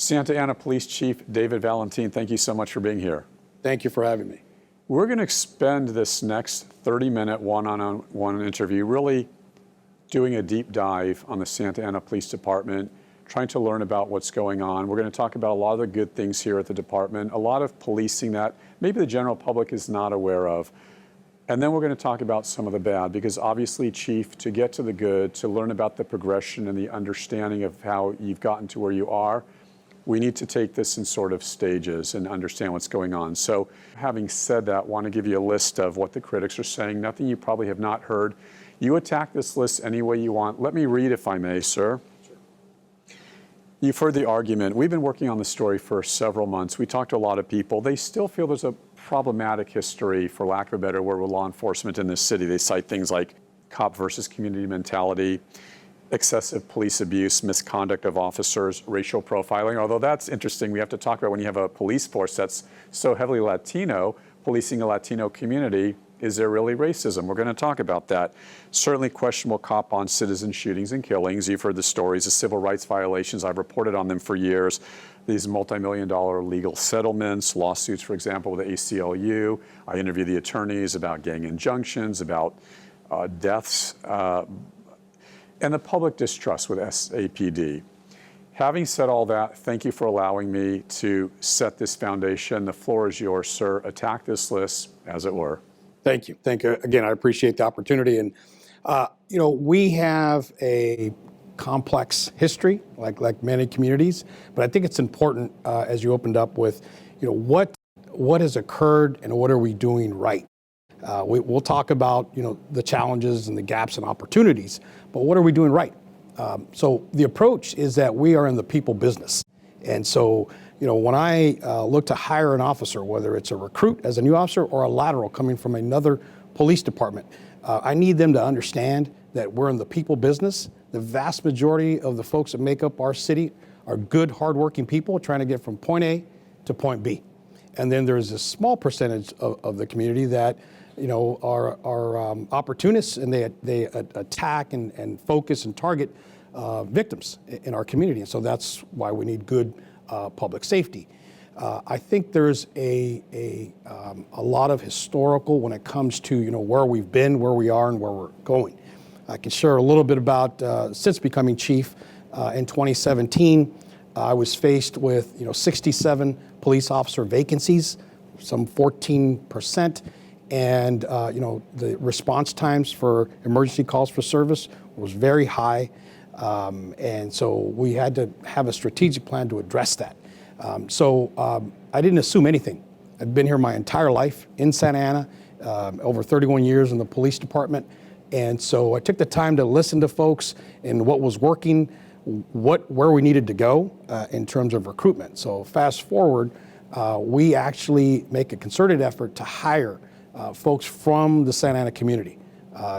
Santa Ana Police Chief David Valentin, thank you so much for being here. Thank you for having me. We're going to spend this next 30-minute one-on-one interview really doing a deep dive on the Santa Ana Police Department, trying to learn about what's going on. We're going to talk about a lot of the good things here at the department, a lot of policing that maybe the general public is not aware of. And then we're going to talk about some of the bad, because obviously, Chief, to get to the good, to learn about the progression and the understanding of how you've gotten to where you are, we need to take this in sort of stages and understand what's going on. So having said that, I want to give you a list of what the critics are saying, nothing you probably have not heard. You attack this list any way you want. Let me read, if I may, sir. Sure. You've heard the argument. We've been working on the story for several months. We talked to a lot of people. They still feel there's a problematic history, for lack of a better word, with law enforcement in this city. They cite things like cop versus community mentality, excessive police abuse, misconduct of officers, racial profiling. Although that's interesting, we have to talk about when you have a police force that's so heavily Latino, policing a Latino community, is there really racism? We're going to talk about that. Certainly questionable cop on citizen shootings and killings. You've heard the stories, the civil rights violations. I've reported on them for years. These multi-million-dollar legal settlements, lawsuits, for example, with the ACLU. I interview the attorneys about gang injunctions, about deaths, and the public distrust with SAPD. Having said all that, thank you for allowing me to set this foundation. The floor is yours, sir. Attack this list, as it were. Thank you. Thank you. Again, I appreciate the opportunity. And, we have a complex history, like many communities, but I think it's important, as you opened up with, what has occurred and what are we doing right? We'll talk about, the challenges and the gaps and opportunities, but what are we doing right? So the approach is that we are in the people business. And so, when I look to hire an officer, whether it's a recruit as a new officer or a lateral coming from another police department, I need them to understand that we're in the people business. The vast majority of the folks that make up our city are good, hardworking people trying to get from point A to point B. And then there's a small percentage of the community that are opportunists, and they attack and focus and target victims in our community. And so that's why we need good public safety. I think there's a lot of historical when it comes to where we've been, where we are, and where we're going. I can share a little bit about since becoming chief in 2017. I was faced with 67 police officer vacancies, some 14%. And the response times for emergency calls for service was very high. And so we had to have a strategic plan to address that. I didn't assume anything. I've been here my entire life in Santa Ana, over 31 years in the police department. And so I took the time to listen to folks and what was working, where we needed to go in terms of recruitment. So fast forward, we actually make a concerted effort to hire folks from the Santa Ana community.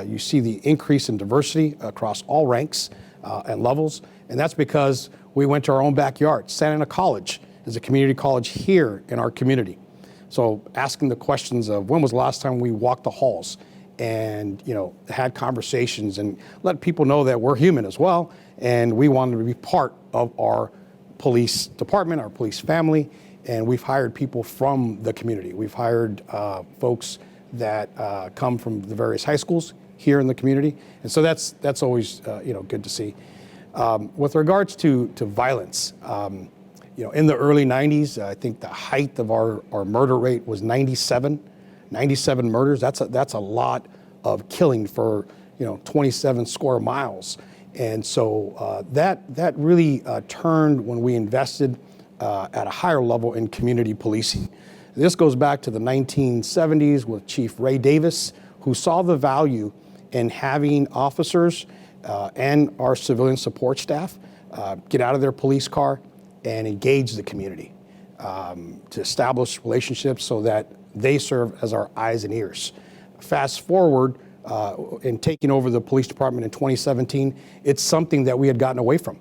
You see the increase in diversity across all ranks and levels, and that's because we went to our own backyard. Santa Ana College is a community college here in our community. So asking the questions of when was the last time we walked the halls and had conversations and let people know that we're human as well, and we wanted to be part of our police department, our police family. And we've hired people from the community. We've hired folks that come from the various high schools here in the community. And so that's always good to see. With regards to violence, in the early 90s, I think the height of our murder rate was 97 murders. That's a lot of killing for 27 square miles. And so that really turned when we invested at a higher level in community policing. This goes back to the 1970s with Chief Ray Davis, who saw the value in having officers and our civilian support staff get out of their police car and engage the community to establish relationships so that they serve as our eyes and ears. Fast forward in taking over the police department in 2017, it's something that we had gotten away from.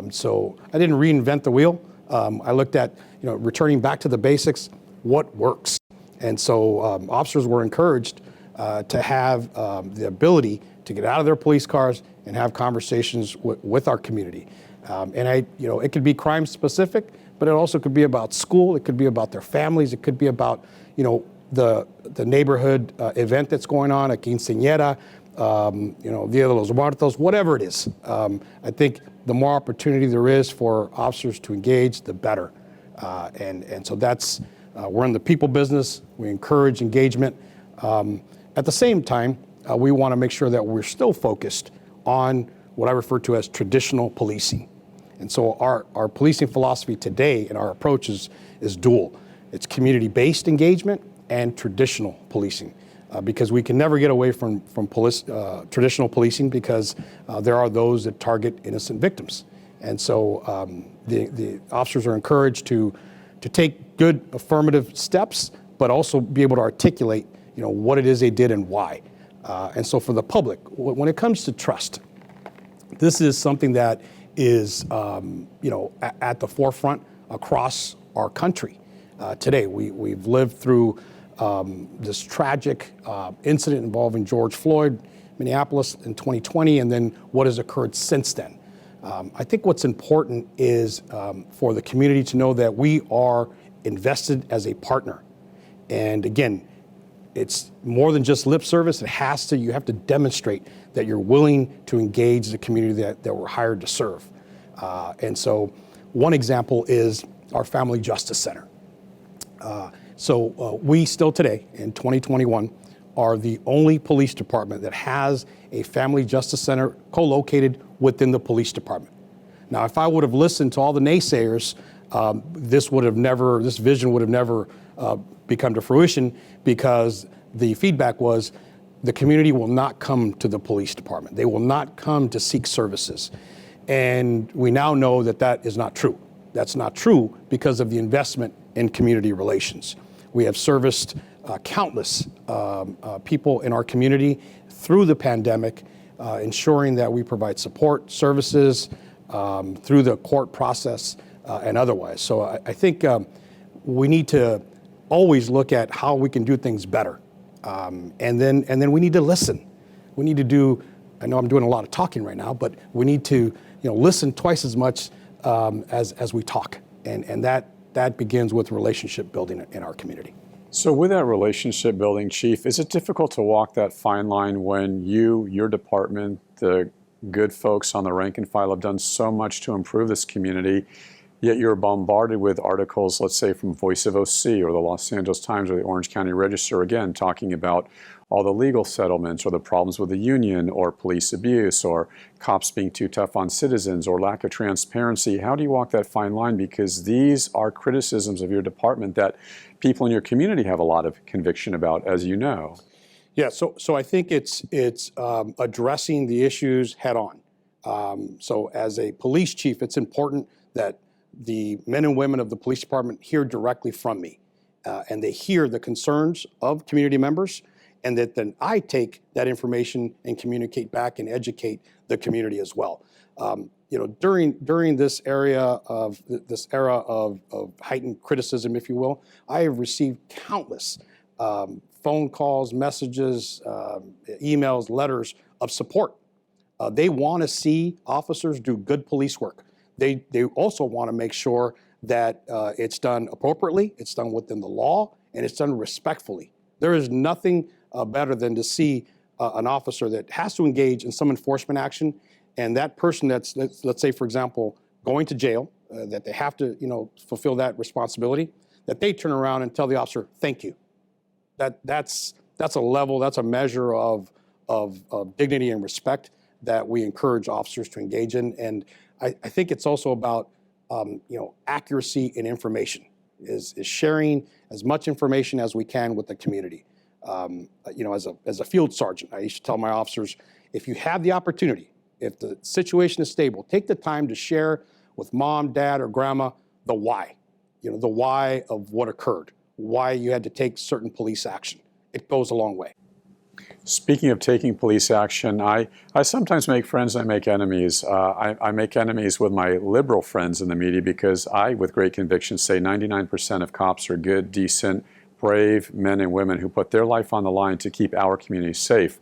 So I didn't reinvent the wheel. I looked at, returning back to the basics, what works. And so officers were encouraged to have the ability to get out of their police cars and have conversations with our community. It could be crime specific, but it also could be about school. It could be about their families. It could be about, the neighborhood event that's going on, a quinceañera, Dia de los Muertos, whatever it is. I think the more opportunity there is for officers to engage, the better. And so that's, we're in the people business. We encourage engagement. At the same time, we want to make sure that we're still focused on what I refer to as traditional policing. And so our policing philosophy today and our approach is dual. It's community-based engagement and traditional policing, because we can never get away from traditional policing, because there are those that target innocent victims. And so the officers are encouraged to take good affirmative steps, but also be able to articulate, what it is they did and why. And so for the public, when it comes to trust, this is something that is, at the forefront across our country today. We've lived through this tragic incident involving George Floyd, Minneapolis in 2020, and then what has occurred since then. I think what's important is for the community to know that we are invested as a partner. And again, it's more than just lip service. You have to demonstrate that you're willing to engage the community that we're hired to serve. And so one example is our Family Justice Center. So we still today, in 2021, are the only police department that has a Family Justice Center co-located within the police department. Now, if I would have listened to all the naysayers, this vision would have never become to fruition, because the feedback was the community will not come to the police department. They will not come to seek services. And we now know that that is not true. That's not true because of the investment in community relations. We have serviced countless people in our community through the pandemic, ensuring that we provide support services through the court process and otherwise. So I think we need to always look at how we can do things better. And then we need to listen. We need to do, I know I'm doing a lot of talking right now, but we need to listen twice as much as we talk. And that begins with relationship building in our community. So with that relationship building, Chief, is it difficult to walk that fine line when your department, the good folks on the rank and file have done so much to improve this community, yet you're bombarded with articles, let's say from Voice of OC or the Los Angeles Times or the Orange County Register, again, talking about all the legal settlements or the problems with the union or police abuse or cops being too tough on citizens or lack of transparency? How do you walk that fine line? Because these are criticisms of your department that people in your community have a lot of conviction about, as you know. Yeah, so I think it's addressing the issues head on. So as a police chief, it's important that the men and women of the police department hear directly from me, and they hear the concerns of community members, and that then I take that information and communicate back and educate the community as well. During this era of heightened criticism, if you will, I have received countless phone calls, messages, emails, letters of support. They want to see officers do good police work. They also want to make sure that it's done appropriately, it's done within the law, and it's done respectfully. There is nothing better than to see an officer that has to engage in some enforcement action, and that person that's, let's say, for example, going to jail, that they have to fulfill that responsibility, that they turn around and tell the officer, thank you. That's a level, that's a measure of dignity and respect that we encourage officers to engage in. And I think it's also about accuracy in information, is sharing as much information as we can with the community. As a field sergeant, I used to tell my officers, if you have the opportunity, if the situation is stable, take the time to share with mom, dad, or grandma the why, the why of what occurred, why you had to take certain police action. It goes a long way. Speaking of taking police action, I sometimes make friends, I make enemies. I make enemies with my liberal friends in the media because I, with great conviction, say 99% of cops are good, decent, brave men and women who put their life on the line to keep our community safe.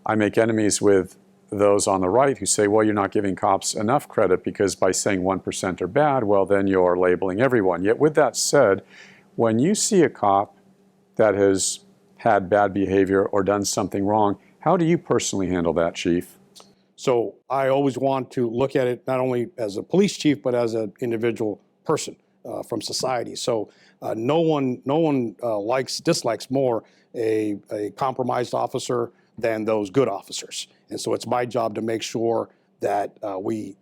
I make enemies with those on the right who say, well, you're not giving cops enough credit because by saying 1% are bad, well, then you're labeling everyone. Yet with that said, when you see a cop that has had bad behavior or done something wrong, how do you personally handle that, Chief? So I always want to look at it not only as a police chief, but as an individual person from society. So no one dislikes more a compromised officer than those good officers. And so it's my job to make sure that we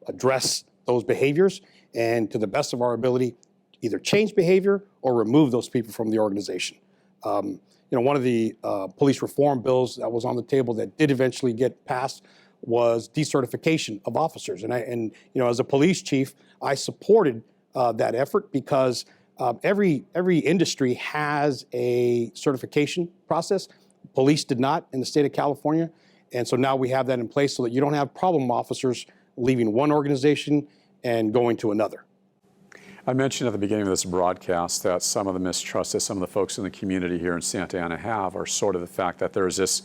address those behaviors and, to the best of our ability, either change behavior or remove those people from the organization. One of the police reform bills that was on the table that did eventually get passed was decertification of officers. And as a police chief, I supported that effort because every industry has a certification process. Police did not in the state of California. And so now we have that in place so that you don't have problem officers leaving one organization and going to another. I mentioned at the beginning of this broadcast that some of the mistrust that some of the folks in the community here in Santa Ana have are sort of the fact that there's this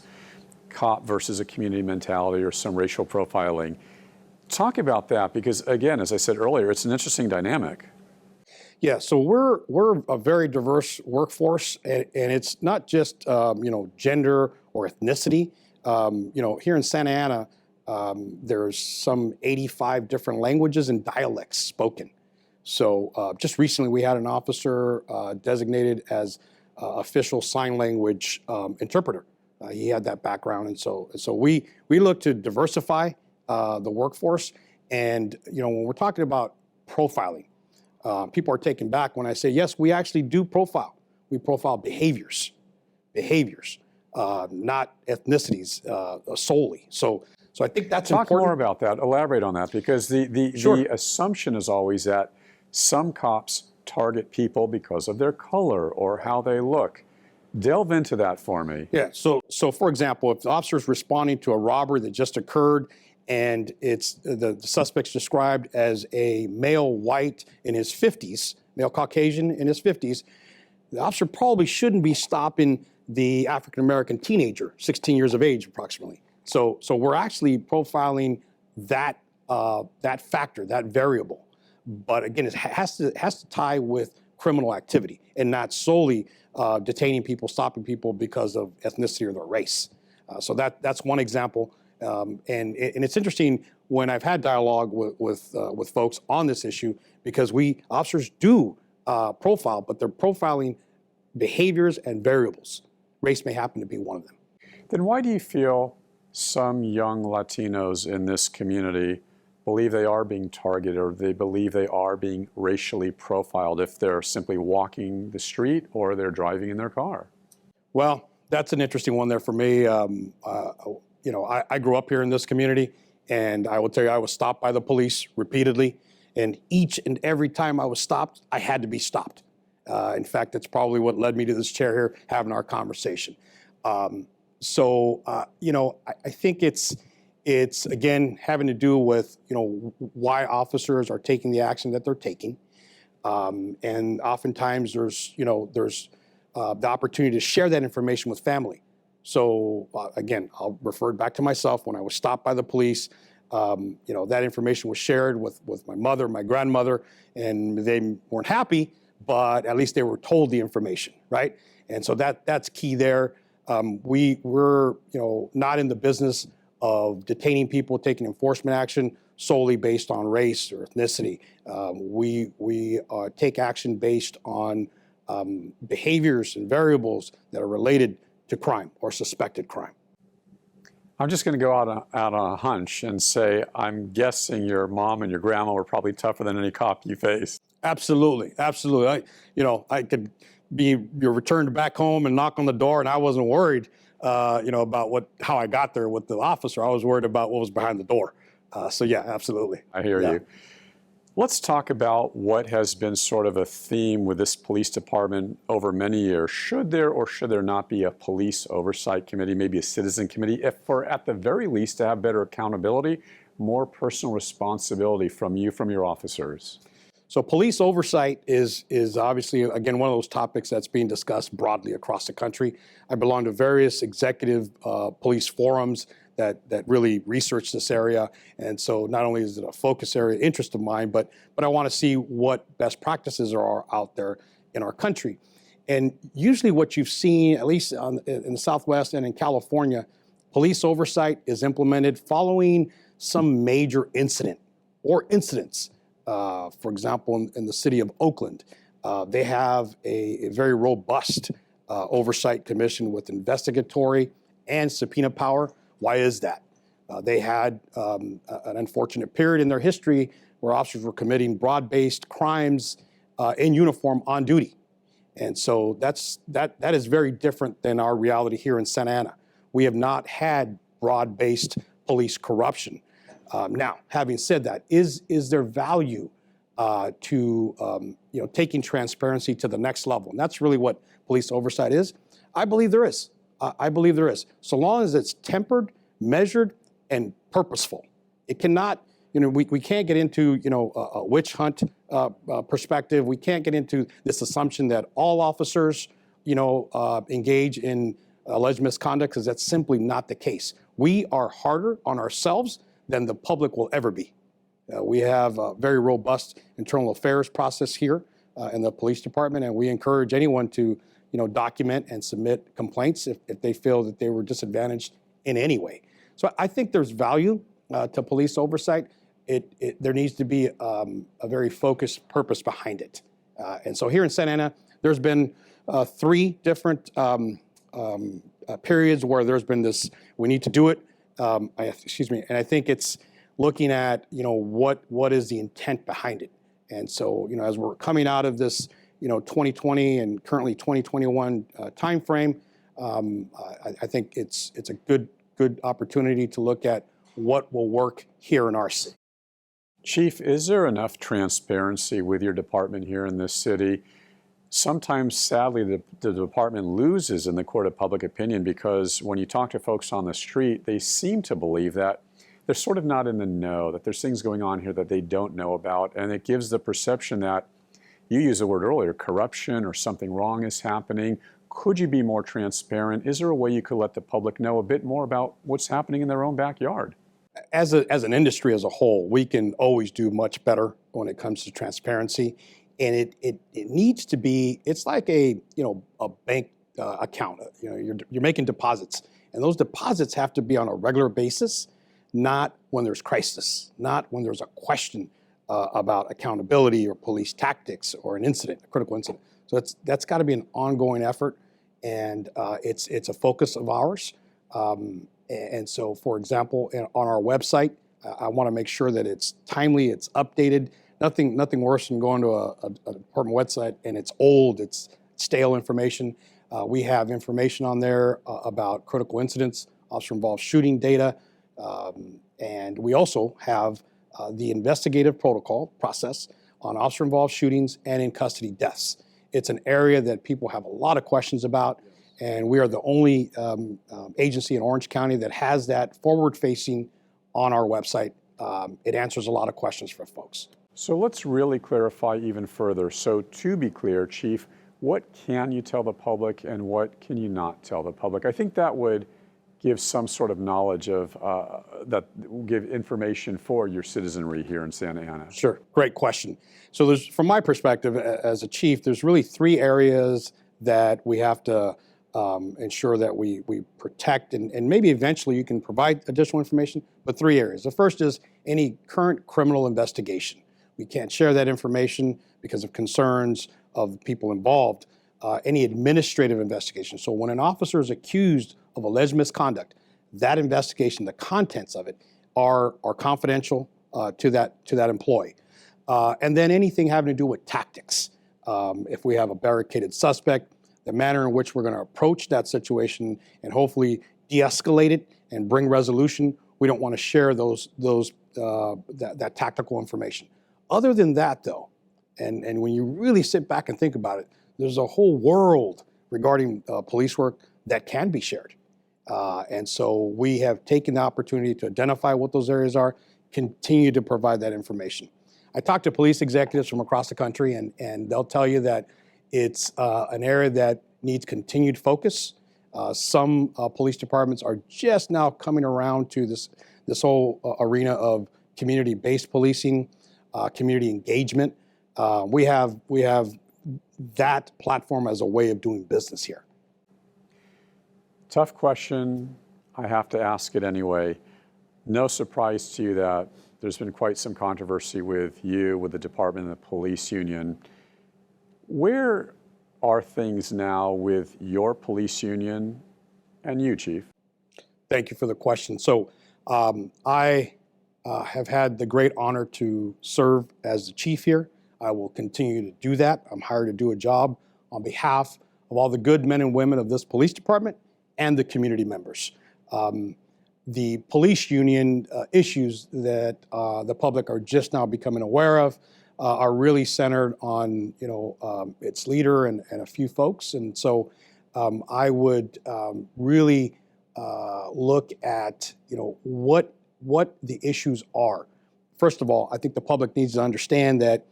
cop versus a community mentality or some racial profiling. Talk about that because, again, as I said earlier, it's an interesting dynamic. Yeah, so we're a very diverse workforce, and it's not just gender or ethnicity. Here in Santa Ana, there's some 85 different languages and dialects spoken. So just recently, we had an officer designated as official sign language interpreter. He had that background, and so we look to diversify the workforce. And when we're talking about profiling, people are taken back when I say, yes, we actually do profile. We profile behaviors, not ethnicities solely. So I think that's important. Talk more about that. Elaborate on that, because the assumption is always that some cops target people because of their color or how they look. Delve into that for me. Yeah. So for example, if the officer is responding to a robbery that just occurred, and it's the suspect's described as a male white in his 50s, male Caucasian in his 50s, the officer probably shouldn't be stopping the African-American teenager, 16 years of age approximately. So we're actually profiling that factor, that variable. But again, it has to tie with criminal activity and not solely detaining people, stopping people because of ethnicity or their race. So that's one example. And it's interesting when I've had dialogue with folks on this issue, because officers do profile, but they're profiling behaviors and variables. Race may happen to be one of them. Then why do you feel some young Latinos in this community believe they are being targeted, or they believe they are being racially profiled if they're simply walking the street or they're driving in their car? Well, that's an interesting one there for me. I grew up here in this community, and I will tell you, I was stopped by the police repeatedly, and each and every time I was stopped, I had to be stopped. In fact, that's probably what led me to this chair here, having our conversation. I think it's again having to do with why officers are taking the action that they're taking, and oftentimes there's the opportunity to share that information with family. So again, I'll refer back to myself. When I was stopped by the police, that information was shared with my mother, my grandmother, and they weren't happy, but at least they were told the information, right? And so that's key there. We're not in the business of detaining people, taking enforcement action solely based on race or ethnicity. We take action based on behaviors and variables that are related to crime or suspected crime. I'm just going to go out on a hunch and say, I'm guessing your mom and your grandma were probably tougher than any cop you faced. Absolutely, absolutely. I could be returned back home and knock on the door, and I wasn't worried, about how I got there with the officer. I was worried about what was behind the door. So yeah, absolutely. I hear you. Let's talk about what has been sort of a theme with this police department over many years. Should there or should there not be a police oversight committee, maybe a citizen committee, if for at the very least to have better accountability, more personal responsibility from your officers? So police oversight is obviously, again, one of those topics that's being discussed broadly across the country. I belong to various executive police forums that really research this area. And so not only is it a focus area interest of mine, but I want to see what best practices are out there in our country. And usually what you've seen, at least in the Southwest and in California, police oversight is implemented following some major incident or incidents. For example, in the city of Oakland, they have a very robust oversight commission with investigatory and subpoena power. Why is that? They had an unfortunate period in their history where officers were committing broad-based crimes in uniform on duty. And so that is very different than our reality here in Santa Ana. We have not had broad-based police corruption. Now, having said that, is there value to taking transparency to the next level? And that's really what police oversight is. I believe there is. I believe there is. So long as it's tempered, measured, and purposeful. It cannot, we can't get into, a witch hunt perspective. We can't get into this assumption that all officers, engage in alleged misconduct, because that's simply not the case. We are harder on ourselves than the public will ever be. We have a very robust internal affairs process here in the police department, and we encourage anyone to, document and submit complaints if they feel that they were disadvantaged in any way. So I think there's value to police oversight. There needs to be a very focused purpose behind it. And so here in Santa Ana, there's been 3 different periods where there's been this, we need to do it. And I think it's looking at, what is the intent behind it. And so, as we're coming out of this, 2020 and currently 2021 timeframe, I think it's a good opportunity to look at what will work here in our city. Chief, is there enough transparency with your department here in this city? Sometimes, sadly, the department loses in the court of public opinion because when you talk to folks on the street, they seem to believe that they're sort of not in the know, that there's things going on here that they don't know about, and it gives the perception that, you used the word earlier, corruption or something wrong is happening. Could you be more transparent? Is there a way you could let the public know a bit more about what's happening in their own backyard? As an industry as a whole, we can always do much better when it comes to transparency. And it needs to be, it's like a bank account. You're making deposits, and those deposits have to be on a regular basis, not when there's crisis, not when there's a question about accountability or police tactics or an incident, a critical incident. So that's got to be an ongoing effort, and it's a focus of ours. And so, for example, on our website, I want to make sure that it's timely, it's updated. Nothing worse than going to a department website and it's old, it's stale information. We have information on there about critical incidents, officer-involved shooting data, and we also have the investigative protocol process on officer-involved shootings and in custody deaths. It's an area that people have a lot of questions about, and we are the only agency in Orange County that has that forward-facing on our website. It answers a lot of questions for folks. So let's really clarify even further. So to be clear, Chief, what can you tell the public and what can you not tell the public? I think that would give some sort of knowledge of, that will give information for your citizenry here in Santa Ana. Sure, great question. So there's, from my perspective as a chief, there's really 3 areas that we have to ensure that we protect, and maybe eventually you can provide additional information, but 3 areas. The first is any current criminal investigation. We can't share that information because of concerns of people involved. Any administrative investigation. So when an officer is accused of alleged misconduct, that investigation, the contents of it, are confidential to that employee. And then anything having to do with tactics. If we have a barricaded suspect, the manner in which we're going to approach that situation and hopefully de-escalate it and bring resolution, we don't want to share that tactical information. Other than that, though, and when you really sit back and think about it, there's a whole world regarding police work that can be shared. And so we have taken the opportunity to identify what those areas are, continue to provide that information. I talked to police executives from across the country, and they'll tell you that it's an area that needs continued focus. Some police departments are just now coming around to this whole arena of community-based policing, community engagement. We have that platform as a way of doing business here. Tough question. I have to ask it anyway. No surprise to you that there's been quite some controversy with you, with the department and the police union. Where are things now with your police union and you, Chief? Thank you for the question. So I have had the great honor to serve as the chief here. I will continue to do that. I'm hired to do a job on behalf of all the good men and women of this police department and the community members. The police union issues that the public are just now becoming aware of are really centered on, its leader and a few folks. And so I would really look at, what the issues are. First of all, I think the public needs to understand that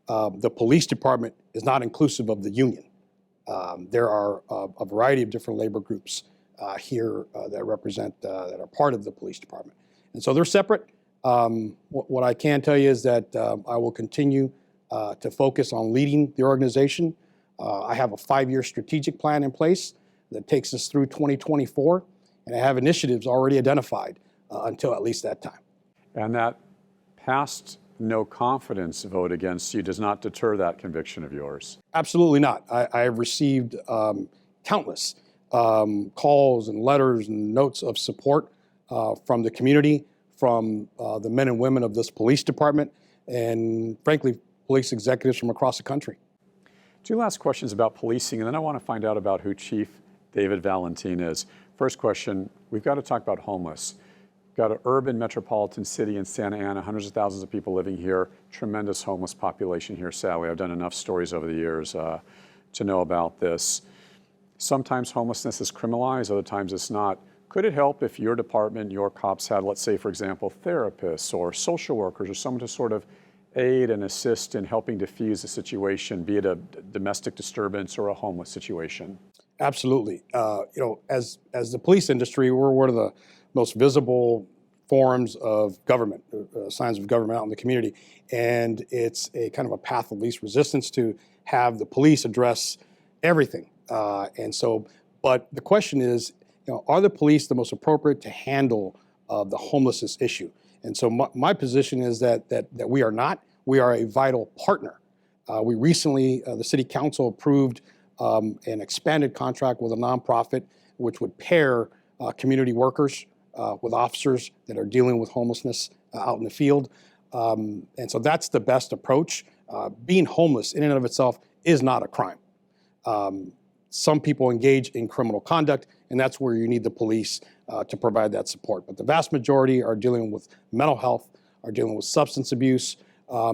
the police department is not inclusive of the union. There are a variety of different labor groups here that represent, that are part of the police department. And so they're separate. What I can tell you is that I will continue to focus on leading the organization. I have a 5-year strategic plan in place that takes us through 2024, and I have initiatives already identified until at least that time. And that past no confidence vote against you does not deter that conviction of yours? Absolutely not. I have received countless calls and letters and notes of support from the community, from the men and women of this police department, and frankly, police executives from across the country. 2 last questions about policing, and then I want to find out about who Chief David Valentin is. First question, we've got to talk about homeless. Got an urban metropolitan city in Santa Ana, hundreds of thousands of people living here, tremendous homeless population here, sadly. I've done enough stories over the years to know about this. Sometimes homelessness is criminalized, other times it's not. Could it help if your department, your cops had, let's say, for example, therapists or social workers or someone to sort of aid and assist in helping diffuse a situation, be it a domestic disturbance or a homeless situation? Absolutely. As the police industry, we're one of the most visible forms of government, signs of government out in the community. And it's a kind of a path of least resistance to have the police address everything. But the question is, are the police the most appropriate to handle the homelessness issue? And so my position is that we are not. We are a vital partner. We recently, the city council approved an expanded contract with a nonprofit, which would pair community workers with officers that are dealing with homelessness out in the field. And so that's the best approach. Being homeless in and of itself is not a crime. Some people engage in criminal conduct, and that's where you need the police to provide that support. But the vast majority are dealing with mental health, are dealing with substance abuse.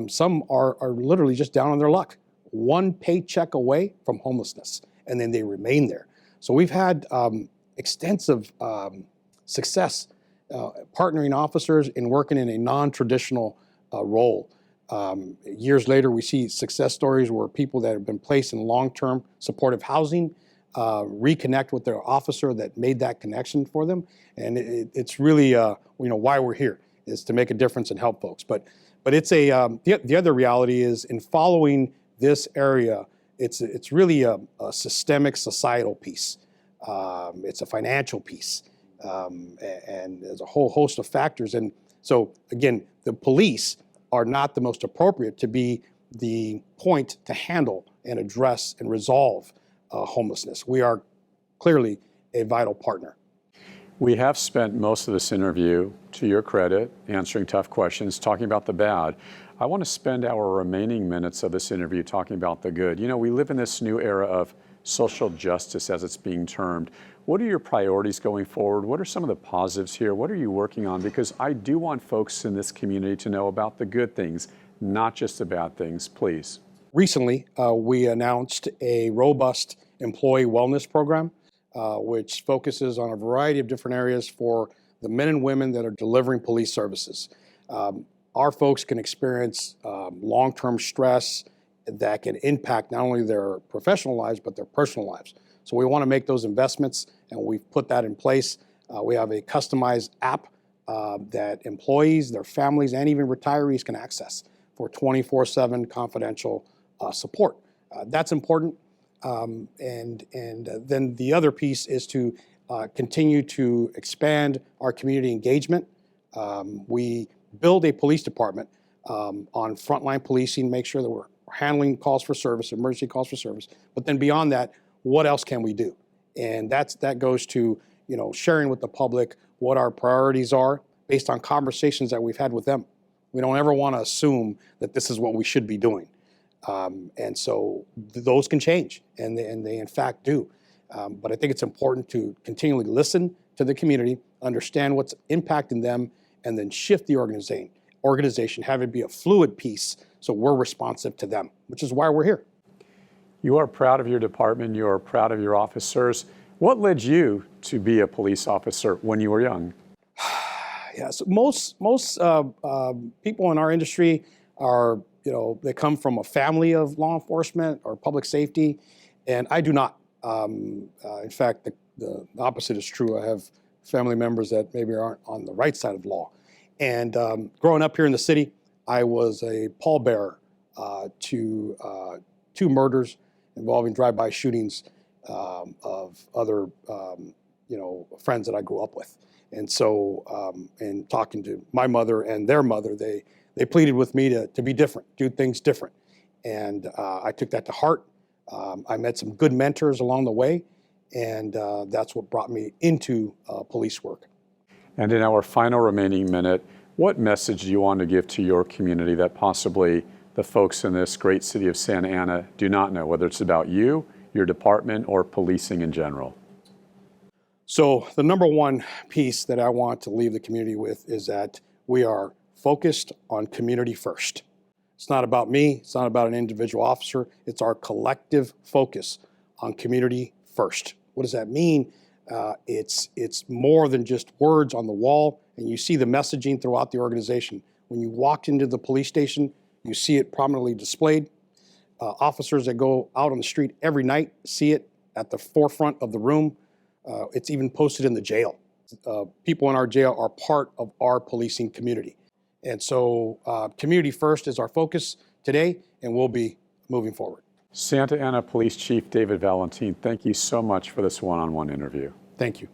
Some are literally just down on their luck, one paycheck away from homelessness, and then they remain there. So we've had extensive success partnering officers in working in a non-traditional role. Years later, we see success stories where people that have been placed in long-term supportive housing reconnect with their officer that made that connection for them. And it's really why we're here, is to make a difference and help folks. But it's the other reality is, in following this area, it's really a systemic societal piece. It's a financial piece. And there's a whole host of factors. And so, again, the police are not the most appropriate to be the point to handle and address and resolve homelessness. We are clearly a vital partner. We have spent most of this interview, to your credit, answering tough questions, talking about the bad. I want to spend our remaining minutes of this interview talking about the good. We live in this new era of social justice, as it's being termed. What are your priorities going forward? What are some of the positives here? What are you working on? Because I do want folks in this community to know about the good things, not just the bad things, please. Recently, we announced a robust employee wellness program, which focuses on a variety of different areas for the men and women that are delivering police services. Our folks can experience long-term stress that can impact not only their professional lives, but their personal lives. So we want to make those investments, and we've put that in place. We have a customized app that employees, their families, and even retirees can access for 24/7 confidential support. That's important. And then the other piece is to continue to expand our community engagement. We build a police department on frontline policing, make sure that we're handling calls for service, emergency calls for service. But then beyond that, what else can we do? And that goes to sharing with the public what our priorities are based on conversations that we've had with them. We don't ever want to assume that this is what we should be doing. And so those can change, and they in fact do. But I think it's important to continually listen to the community, understand what's impacting them, and then shift the organization, have it be a fluid piece so we're responsive to them, which is why we're here. You are proud of your department. You are proud of your officers. What led you to be a police officer when you were young? Yeah, so most people in our industry are, they come from a family of law enforcement or public safety, and I do not. In fact, the opposite is true. I have family members that maybe aren't on the right side of law. And growing up here in the city, I was a pallbearer to 2 murders involving drive-by shootings of other, friends that I grew up with. And so, in talking to my mother and their mother, they pleaded with me to be different, do things different. And I took that to heart. I met some good mentors along the way, and that's what brought me into police work. And in our final remaining minute, what message do you want to give to your community that possibly the folks in this great city of Santa Ana do not know, whether it's about you, your department, or policing in general? So the number one piece that I want to leave the community with is that we are focused on community first. It's not about me. It's not about an individual officer. It's our collective focus on community first. What does that mean? It's more than just words on the wall, and you see the messaging throughout the organization. When you walk into the police station, you see it prominently displayed. Officers that go out on the street every night see it at the forefront of the room. It's even posted in the jail. People in our jail are part of our policing community. And so community first is our focus today, and we'll be moving forward. Santa Ana Police Chief David Valentin, thank you so much for this one-on-one interview. Thank you.